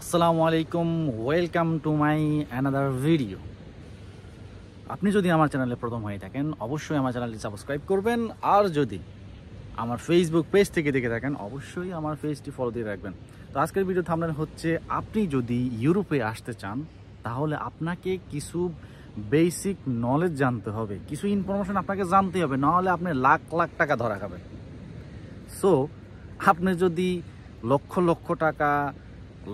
আসসালামু আলাইকুম, welcome to my another video. আপনি যদি আমার চ্যানেলে প্রথম হয়ে থাকেন অবশ্যই আমার চ্যানেলটি সাবস্ক্রাইব করবেন, আর যদি আমার ফেসবুক পেজ থেকে দেখে থাকেন অবশ্যই আমার পেজটি ফলো দিয়ে রাখবেন। তো আজকের ভিডিও থাম্বনেল হচ্ছে, আপনি যদি ইউরোপে আসতে চান তাহলে আপনাকে কিছু বেসিক নলেজ জানতে হবে, কিছু ইনফরমেশন আপনাকে জানতে হবে, নাহলে আপনি লাখ লাখ টাকা ধরা খাবেন। সো আপনি যদি লক্ষ লক্ষ টাকা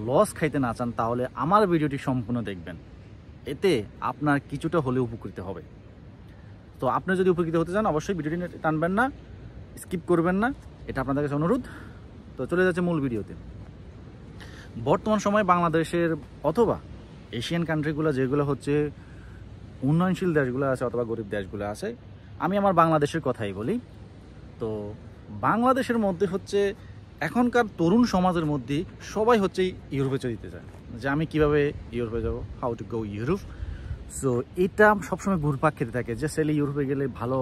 লস খাইতে না চান তাহলে আমার ভিডিওটি সম্পূর্ণ দেখবেন, এতে আপনার কিছুটা হলে উপকৃত হবে। তো আপনি যদি উপকৃত হতে চান অবশ্যই ভিডিওটি টানবেন না, স্কিপ করবেন না, এটা আপনাদের কাছে অনুরোধ। তো চলে যাচ্ছে মূল ভিডিওতে। বর্তমান সময়ে বাংলাদেশের অথবা এশিয়ান কান্ট্রিগুলো যেগুলো হচ্ছে উন্নয়নশীল দেশগুলো আছে অথবা গরিব দেশগুলো আছে, আমি আমার বাংলাদেশের কথাই বলি। তো বাংলাদেশের মধ্যে হচ্ছে এখনকার তরুণ সমাজের মধ্যে সবাই হচ্ছে ইউরোপে চলে যেতে চায়, যে আমি কিভাবে ইউরোপে যাব, how to go Europe. So এটা সবসময় ঘুরপাক খেতে থাকে যে ছেলে ইউরোপে গেলে ভালো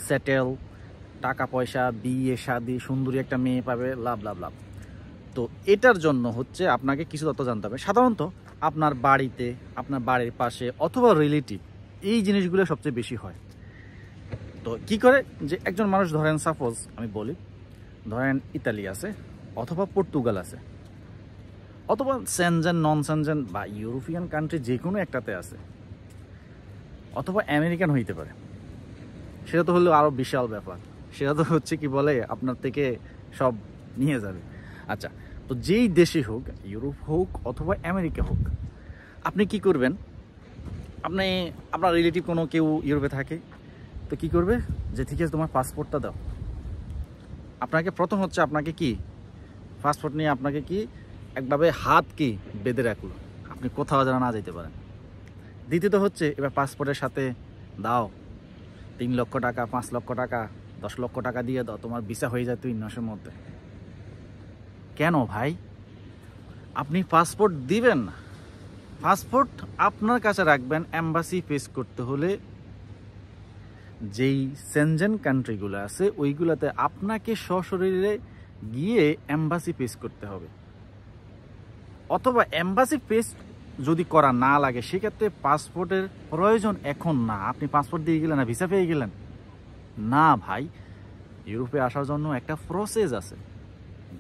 সেটেল, টাকা পয়সা, বিয়ে শাদি, সুন্দরী একটা মেয়ে পাবে, লাভ লাভ লাভ। তো এটার জন্য হচ্ছে আপনাকে কিছু তথ্য জানতে হবে। সাধারণত আপনার বাড়িতে, আপনার বাড়ির পাশে অথবা রিলেটিভ, এই জিনিসগুলো সবচেয়ে বেশি হয়। তো কি করে যে একজন মানুষ, ধরেন সাপোজ আমি বলি, ধরেন ইতালি আছে অথবা পর্তুগাল আছে অথবা সেনজেন, নন সেনজেন বা ইউরোপিয়ান কান্ট্রি যে কোনো একটাতে আছে, অথবা আমেরিকান হইতে পারে, সেটা তো হলো আরও বিশাল ব্যাপার। সেটা তো হচ্ছে কি বলে আপনার থেকে সব নিয়ে যাবে। আচ্ছা, তো যেই দেশে হোক, ইউরোপ হোক অথবা আমেরিকা হোক, আপনি কি করবেন, আপনি আপনার রিলেটিভ কোনো কেউ ইউরোপে থাকে, তো কি করবে যে ঠিক আছে তোমার পাসপোর্টটা দাও। আপনাকে প্রথম হচ্ছে আপনাকে কি পাসপোর্ট নিয়ে আপনাকে কি একভাবে হাত কি বেঁধে রাখলো, আপনি কোথাও যেন না যেতে পারেন। দ্বিতীয়ত হচ্ছে এবার পাসপোর্টের সাথে দাও 3 লক্ষ টাকা, 5 লক্ষ টাকা, 10 লক্ষ টাকা দিয়ে দাও, তোমার ভিসা হয়ে যায় 3 মাসের মধ্যে। কেন ভাই? আপনি পাসপোর্ট দিবেন না, পাসপোর্ট আপনার কাছে রাখবেন এম্বাসি ফেস করতে হলে। যেই সেনজেন কান্ট্রিগুলো আছে ওইগুলোতে আপনাকে সশরীরে গিয়ে এম্বাসি ফেস করতে হবে, অথবা এম্বাসি ফেস যদি করা না লাগে সেক্ষেত্রে পাসপোর্টের প্রয়োজন এখন না। আপনি পাসপোর্ট দিয়ে গেলেন না ভিসা পেয়ে গেলেন না ভাই। ইউরোপে আসার জন্য একটা প্রসেস আছে,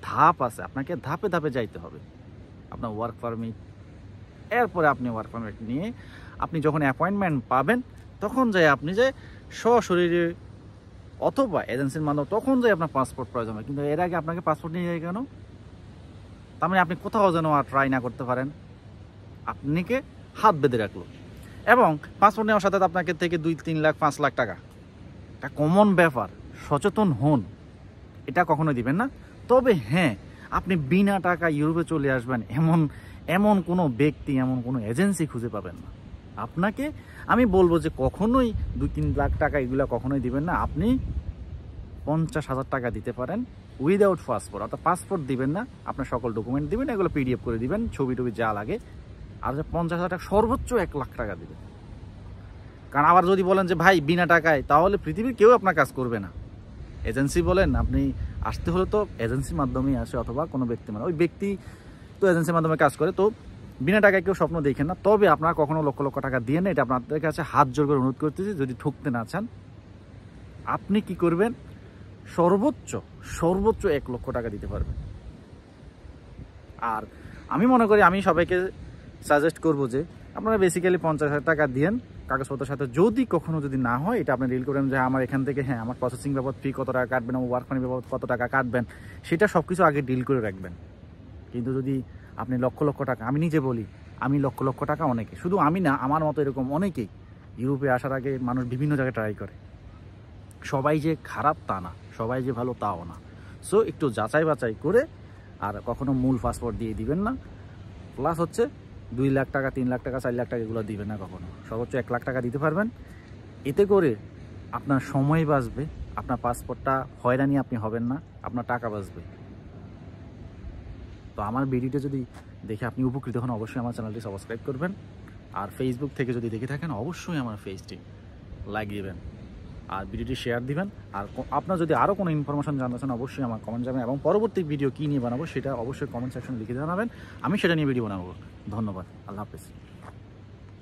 ধাপ আছে, আপনাকে ধাপে ধাপে যাইতে হবে। আপনার ওয়ার্ক পারমিট, এরপরে আপনি ওয়ার্ক পারমিট নিয়ে আপনি যখন অ্যাপয়েন্টমেন্ট পাবেন তখন যাই আপনি যে সশরীরে অথবা এজেন্সির মাধ্যমে তখন যাই আপনার পাসপোর্ট প্রয়োজন হয়। কিন্তু এর আগে আপনাকে পাসপোর্ট নিয়ে যায় কেন? তার মানে আপনি কোথাও যেন আর ট্রাই না করতে পারেন, আপনাকে হাত বেঁধে রাখলো। এবং পাসপোর্ট নেওয়ার সাথে আপনাকে থেকে 2-3 লাখ 5 লাখ টাকা, এটা কমন ব্যাপার, সচেতন হন, এটা কখনোই দিবেন না। তবে হ্যাঁ, আপনি বিনা টাকা ইউরোপে চলে আসবেন এমন কোনো ব্যক্তি, এমন কোনো এজেন্সি খুঁজে পাবেন না। আপনাকে আমি বলবো যে কখনোই 2-3 লাখ টাকা এগুলো কখনোই দিবেন না। আপনি 50,000 টাকা দিতে পারেন উইদাউট পাসপোর্ট, অর্থাৎ পাসপোর্ট দিবেন না, আপনার সকল ডকুমেন্ট দিবেন, এগুলো পিডিএফ করে দিবেন, ছবি টবি যা লাগে। আর যে 50,000 টাকা, সর্বোচ্চ 1 লাখ টাকা দিবেন। কারণ আবার যদি বলেন যে ভাই বিনা টাকায়, তাহলে পৃথিবীর কেউ আপনার কাজ করবে না। এজেন্সি বলেন, আপনি আসতে হলে তো এজেন্সির মাধ্যমেই আসে অথবা কোনো ব্যক্তি, মানে ওই ব্যক্তি তো এজেন্সির মাধ্যমে কাজ করে। তো বিনা টাকায় কেউ স্বপ্ন দেখেন না। তবে আপনারা কখনো লক্ষ লক্ষ টাকা দিয়ে না, এটা আপনাদের কাছে হাত জোর করে অনুরোধ করতেছি। যদি ঠকতে না চান আপনি কি করবেন, সর্বোচ্চ 1 লক্ষ টাকা দিতে পারবেন। আর আমি মনে করি, আমি সবাইকে সাজেস্ট করব যে আপনারা বেসিক্যালি 50,000 টাকা দিয়েন কাগজপত্রের সাথে। যদি কখনো যদি না হয়, এটা আপনি ডিল করেন যে আমার এখান থেকে, হ্যাঁ আমার প্রসেসিং বাবদ ফি কত টাকা কাটবেন, আমার ওয়ার্ক পারমিট বাবদ কত টাকা কাটবেন, সেটা সব কিছু আগে ডিল করে রাখবেন। কিন্তু যদি আপনি লক্ষ লক্ষ টাকা, আমি নিজে বলি, আমি লক্ষ লক্ষ টাকা, অনেকে, শুধু আমি না, আমার মতো এরকম অনেকেই ইউরোপে আসার আগে মানুষ বিভিন্ন জায়গায় ট্রাই করে। সবাই যে খারাপ তা না, সবাই যে ভালো তাও না। সো একটু যাচাই বাছাই করে, আর কখনো মূল পাসপোর্ট দিয়ে দিবেন না। প্লাস হচ্ছে 2 লাখ টাকা, 3 লাখ টাকা, 4 লাখ টাকা এগুলো দিবেন না কখনো। সর্বোচ্চ 1 লাখ টাকা দিতে পারবেন। এতে করে আপনার সময় বাঁচবে, আপনার পাসপোর্টটা হয়রানি আপনি হবেন না, আপনার টাকা বাঁচবে। তো আমার ভিডিওটা যদি দেখে আপনি উপকৃত হন অবশ্যই আমার চ্যানেলটি সাবস্ক্রাইব করবেন। আর ফেসবুক থেকে যদি দেখে থাকেন অবশ্যই আমার পেজটি লাইক দিবেন। আর ভিডিওটি শেয়ার দিবেন। আর আপনার যদি আরও কোনো ইনফরমেশন জানতে চান অবশ্যই আমার কমেন্ট যাবেন, এবং পরবর্তী ভিডিও কী নিয়ে বানাবো সেটা অবশ্যই কমেন্ট সেকশনে লিখে জানাবেন, আমি সেটা নিয়ে ভিডিও বানাবো। ধন্যবাদ, আল্লাহ হাফেজ।